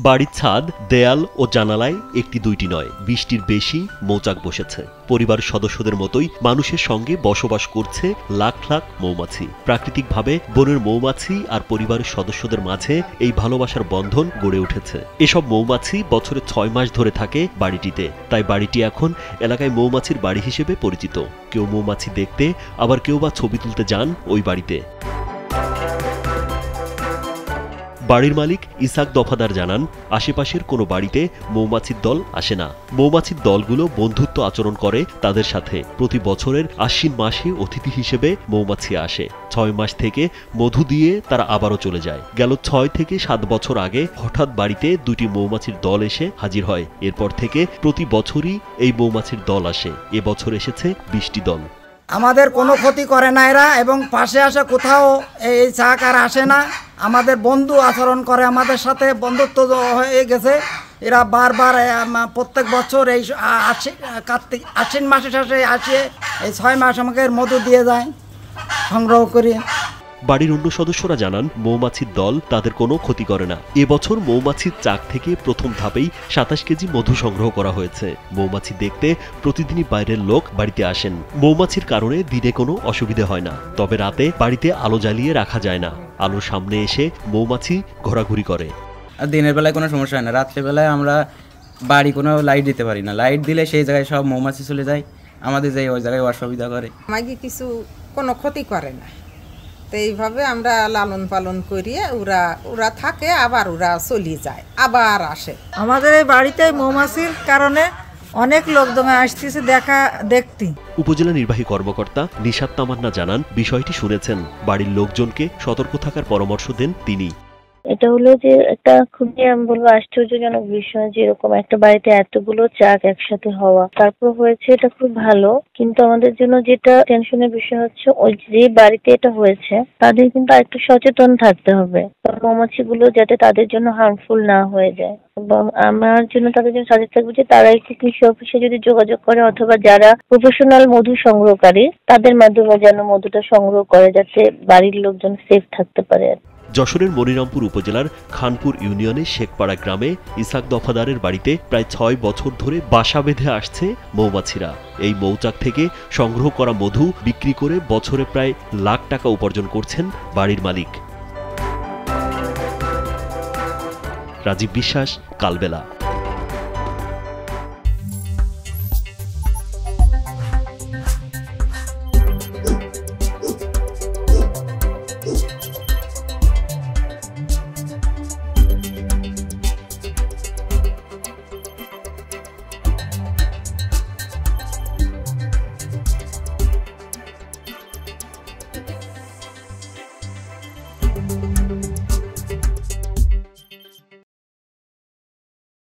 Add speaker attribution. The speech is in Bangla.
Speaker 1: বাড়ির ছাদ, দেয়াল ও জানালায় একটি দুইটি নয়, ২০টির বেশি মৌচাক বসেছে। পরিবারের সদস্যদের মতোই মানুষের সঙ্গে বসবাস করছে লাখ লাখ মৌমাছি। প্রাকৃতিকভাবে বনের মৌমাছি আর পরিবারের সদস্যদের মাঝে এই ভালোবাসার বন্ধন গড়ে উঠেছে। এসব মৌমাছি বছরে ৬ মাস ধরে থাকে বাড়িটিতে, তাই বাড়িটি এখন এলাকায় মৌমাছির বাড়ি হিসেবে পরিচিত। কেউ মৌমাছি দেখতে, আবার কেউ বা ছবি তুলতে যান ওই বাড়িতে। বাড়ির মালিক ইসাক দফাদার জানান, আশেপাশের কোনো বাড়িতে মৌমাছির দল আসে না। মৌমাছির দলগুলো বন্ধুত্ব আচরণ করে তাদের সাথে। প্রতি বছরের আশ্বিন মাসে অতিথি হিসেবে মৌমাছি আসে। ৬ মাস থেকে মধু দিয়ে তারা আবারও চলে যায়। গেল ৬ থেকে ৭ বছর আগে হঠাৎ বাড়িতে দুটি মৌমাছির দল এসে হাজির হয়। এরপর থেকে প্রতি বছরই এই মৌমাছির দল আসে। এবছর এসেছে ২০টি দল।
Speaker 2: আমাদের কোনো ক্ষতি করে না এরা, এবং পাশে আসে কোথাও এই চাক আর আসে না। আমাদের বন্ধু আচরণ করে, আমাদের সাথে বন্ধুত্ব হয়ে গেছে। এরা বারবার প্রত্যেক বছর এই কার্তিক আশ্বিন মাসে শেষে আসে এই ৬ মাস আমাকে মধু দিয়ে যায় সংগ্রহ করি।
Speaker 1: বাড়ির অন্য সদস্যরা জানান, মৌমাছির দল তাদের কোনো ক্ষতি করে না। এবছর মৌমাছির চাক থেকে প্রথম ধাপেই ২৭ কেজি মধু সংগ্রহ করা হয়েছে। মৌমাছি দেখতে প্রতিদিনই বাইরের লোক বাড়িতে আসেন। মৌমাছির কারণে দিনে কোনো অসুবিধা হয় না, তবে রাতে বাড়িতে আলো জ্বালিয়ে রাখা যায় না। আলোর সামনে এসে মৌমাছি ঘোরাঘুরি করে।
Speaker 3: দিনের বেলায় কোনো সমস্যা হয় না, রাত্রেবেলায় আমরা বাড়ি কোনো লাইট দিতে পারি না। লাইট দিলে সেই জায়গায় সব মৌমাছি চলে যায়, আমাদের যাই ওই জায়গায় অসুবিধা করে।
Speaker 4: আমাকে কিছু কোনো ক্ষতি করে না, তো এইভাবে আমরা লালন পালন করিয়ে ওরা থাকে, আবার ওরা চলে যায়, আবার আসে।
Speaker 5: আমাদের এই বাড়িতে মৌমাছির কারণে অনেক লোকজন আসতেছে দেখতে।
Speaker 1: উপজেলা নির্বাহী কর্মকর্তা নিশাত তামান্না জানান, বিষয়টি শুনেছেন। বাড়ির লোকজনকে সতর্ক থাকার পরামর্শ দেন তিনি।
Speaker 6: এটা হলো যে একটা খুবই আমি বলবো আশ্চর্যজনক বিষয়, যে এরকম একটা বাড়িতে এতগুলো চাক একসাথে হওয়া। তারপর হয়েছে এটা খুব ভালো, কিন্তু আমাদের জন্য যেটা টেনশনের বিষয় হচ্ছে, ওই যে বাড়িতে এটা হয়েছে তাদের কিন্তু একটু সচেতন থাকতে হবে, মৌমাছিগুলো যাতে তাদের জন্য হার্মফুল না হয়ে যায়। এবং আমার জন্য তাদের জন্য সাজেস্ট থাকবে যে তারা একটু কৃষি অফিসে যদি যোগাযোগ করে, অথবা যারা প্রফেশনাল মধু সংগ্রহকারী তাদের মাধ্যমে যেন মধুটা সংগ্রহ করে, যাতে বাড়ির লোকজন সেফ থাকতে পারে।
Speaker 1: যশোরের মনিরামপুর উপজেলার খানপুর ইউনিয়নের শেখপাড়া গ্রামে ইসাক দফাদারের বাড়িতে প্রায় ৬ বছর ধরে বাসা বেঁধে আসছে মৌমাছিরা। এই মৌচাক থেকে সংগ্রহ করা মধু বিক্রি করে বছরে প্রায় লাখ টাকা উপার্জন করছেন বাড়ির মালিক। রাজীব বিশ্বাস, কালবেলা।